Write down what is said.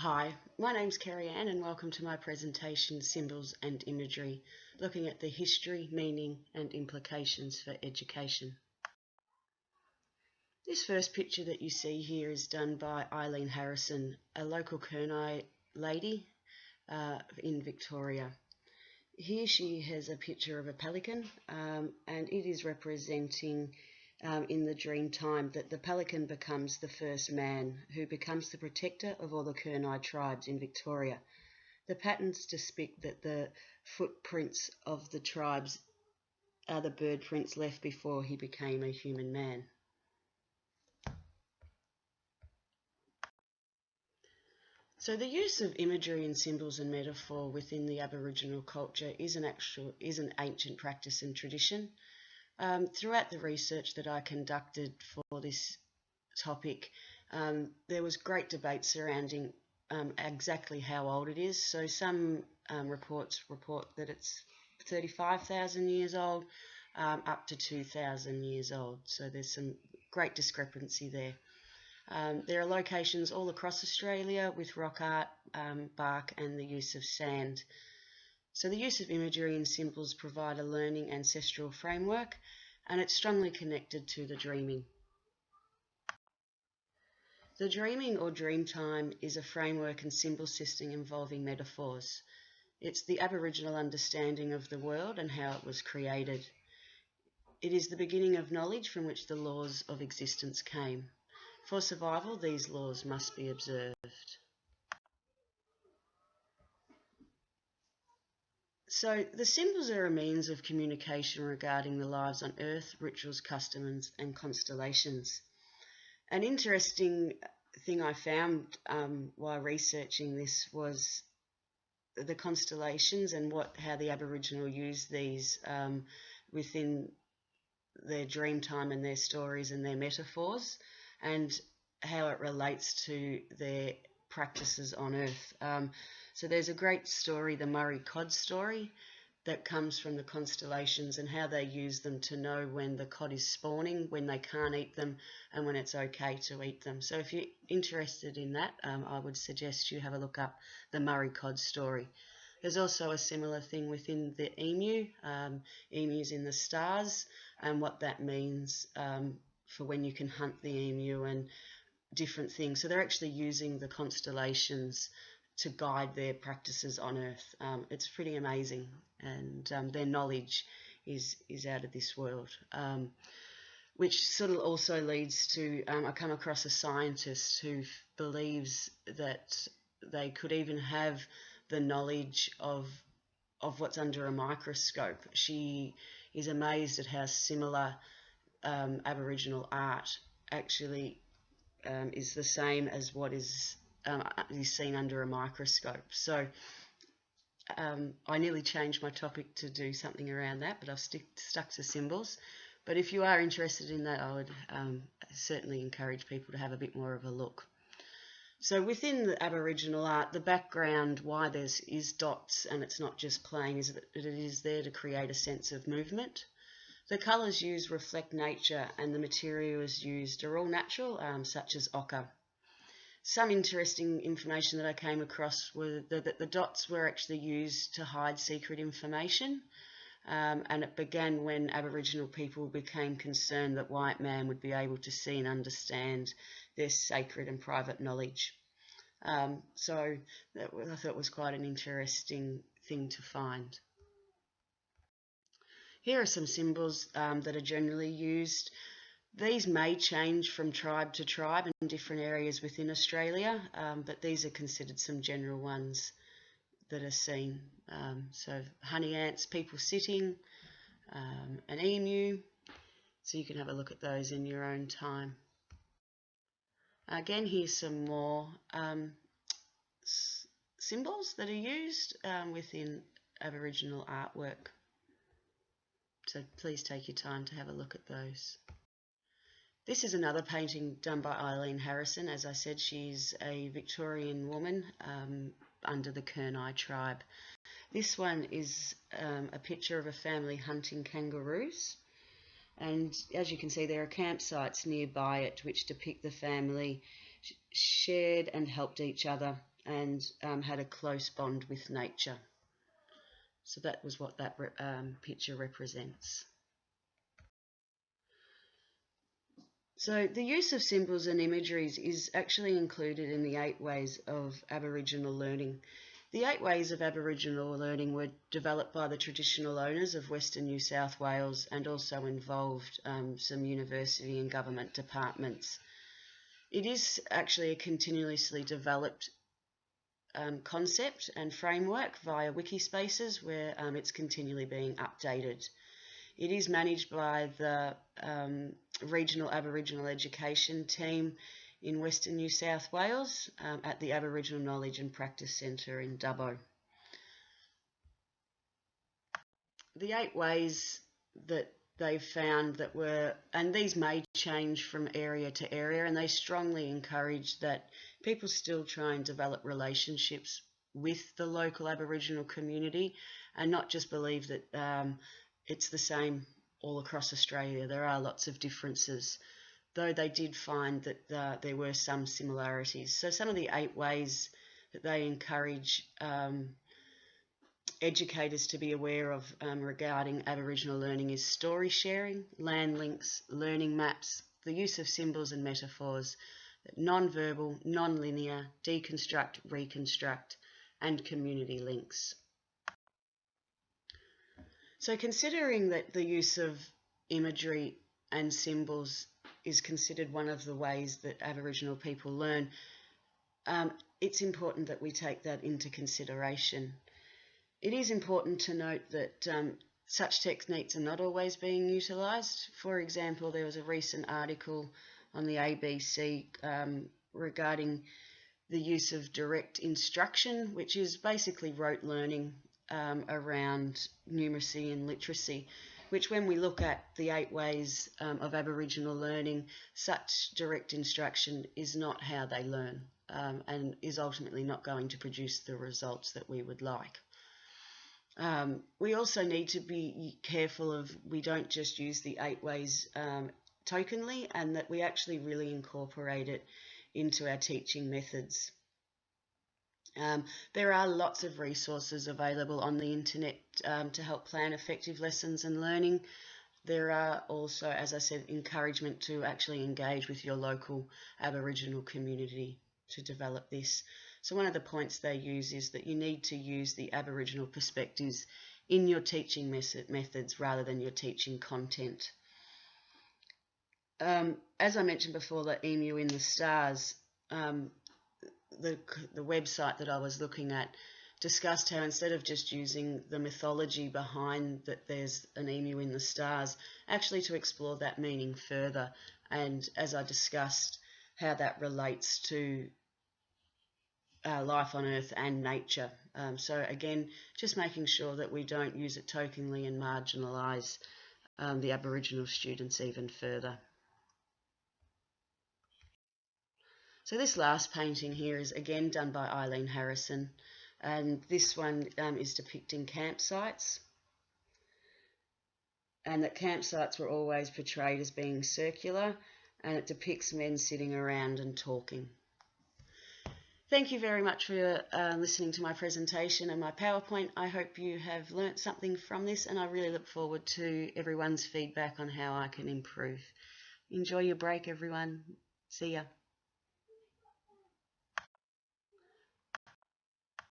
Hi, my name's Kerry Ann and welcome to my presentation Symbols and Imagery, looking at the history, meaning and implications for education. This first picture that you see here is done by Eileen Harrison, a local Kurnai lady in Victoria. Here she has a picture of a pelican and it is representing in the dream time that the pelican becomes the first man who becomes the protector of all the Kurnai tribes in Victoria. The patterns depict that the footprints of the tribes are the bird prints left before he became a human man. So the use of imagery and symbols and metaphor within the Aboriginal culture is an ancient practice and tradition. Throughout the research that I conducted for this topic, there was great debate surrounding exactly how old it is. So some reports report that it's 35,000 years old, up to 2,000 years old. So there's some great discrepancy there. There are locations all across Australia with rock art, bark and the use of sand. So the use of imagery and symbols provide a learning ancestral framework, and it's strongly connected to the dreaming. The dreaming or dream time is a framework and symbol system involving metaphors. It's the Aboriginal understanding of the world and how it was created. It is the beginning of knowledge from which the laws of existence came. For survival, these laws must be observed. So the symbols are a means of communication regarding the lives on Earth, rituals, customs and constellations. An interesting thing I found while researching this was the constellations and how the Aboriginal use these within their dream time and their stories and their metaphors, and how it relates to their practices on Earth. So there's a great story, the Murray cod story, that comes from the constellations and how they use them to know when the cod is spawning, when they can't eat them, and when it's okay to eat them. So if you're interested in that, I would suggest you have a look up the Murray cod story. There's also a similar thing within the emu, emus in the stars, and what that means for when you can hunt the emu and different things. So they're actually using the constellations to guide their practices on Earth. It's pretty amazing, and their knowledge is out of this world. Which sort of also leads to, I come across a scientist who believes that they could even have the knowledge of what's under a microscope. She is amazed at how similar Aboriginal art actually is the same as what is seen under a microscope. So I nearly changed my topic to do something around that, but I've stuck to symbols. But if you are interested in that, I would certainly encourage people to have a bit more of a look. So within the Aboriginal art, the background why there is dots and it's not just plain is that it is there to create a sense of movement. The colours used reflect nature, and the materials used are all natural, such as ochre. Some interesting information that I came across were that the dots were actually used to hide secret information, and it began when Aboriginal people became concerned that white man would be able to see and understand their sacred and private knowledge. So I thought was quite an interesting thing to find. Here are some symbols that are generally used. These may change from tribe to tribe in different areas within Australia, but these are considered some general ones that are seen. So honey ants, people sitting, an emu, so you can have a look at those in your own time. Again, here's some more symbols that are used within Aboriginal artwork. So please take your time to have a look at those. This is another painting done by Eileen Harrison. As I said, she's a Victorian woman under the Kurnai tribe. This one is a picture of a family hunting kangaroos. And as you can see, there are campsites nearby it which depict the family shared and helped each other and had a close bond with nature. So that was what that picture represents. So the use of symbols and imageries is actually included in the 8 ways of Aboriginal learning. The 8 ways of Aboriginal learning were developed by the traditional owners of Western New South Wales and also involved some university and government departments. It is actually a continuously developed concept and framework via wiki spaces where it's continually being updated. It is managed by the Regional Aboriginal Education Team in Western New South Wales at the Aboriginal Knowledge and Practice Centre in Dubbo. The 8 ways that they've found that were, and these may change from area to area, and they strongly encourage that people still try and develop relationships with the local Aboriginal community and not just believe that it's the same all across Australia. There are lots of differences, though they did find that there were some similarities. So some of the 8 ways that they encourage educators to be aware of regarding Aboriginal learning is story sharing, land links, learning maps, the use of symbols and metaphors, non-verbal, non-linear, deconstruct, reconstruct, and community links. So considering that the use of imagery and symbols is considered one of the ways that Aboriginal people learn, it's important that we take that into consideration. It is important to note that such techniques are not always being utilised. For example, there was a recent article on the ABC regarding the use of direct instruction, which is basically rote learning around numeracy and literacy, which when we look at the 8 ways of Aboriginal learning, such direct instruction is not how they learn and is ultimately not going to produce the results that we would like. We also need to be careful of we don't just use the 8 ways tokenly, and that we actually really incorporate it into our teaching methods. There are lots of resources available on the internet to help plan effective lessons and learning. There are also, as I said, encouragement to actually engage with your local Aboriginal community to develop this. So one of the points they use is that you need to use the Aboriginal perspectives in your teaching methods rather than your teaching content. As I mentioned before, the emu in the stars, the website that I was looking at discussed how instead of just using the mythology behind that there's an emu in the stars, actually to explore that meaning further, and as I discussed, how that relates to life on Earth and nature. So again, just making sure that we don't use it tokenly and marginalise the Aboriginal students even further. So this last painting here is again done by Eileen Harrison, and this one is depicting campsites, and that campsites were always portrayed as being circular, and it depicts men sitting around and talking. Thank you very much for listening to my presentation and my PowerPoint. I hope you have learnt something from this, and I really look forward to everyone's feedback on how I can improve. Enjoy your break, everyone. See ya.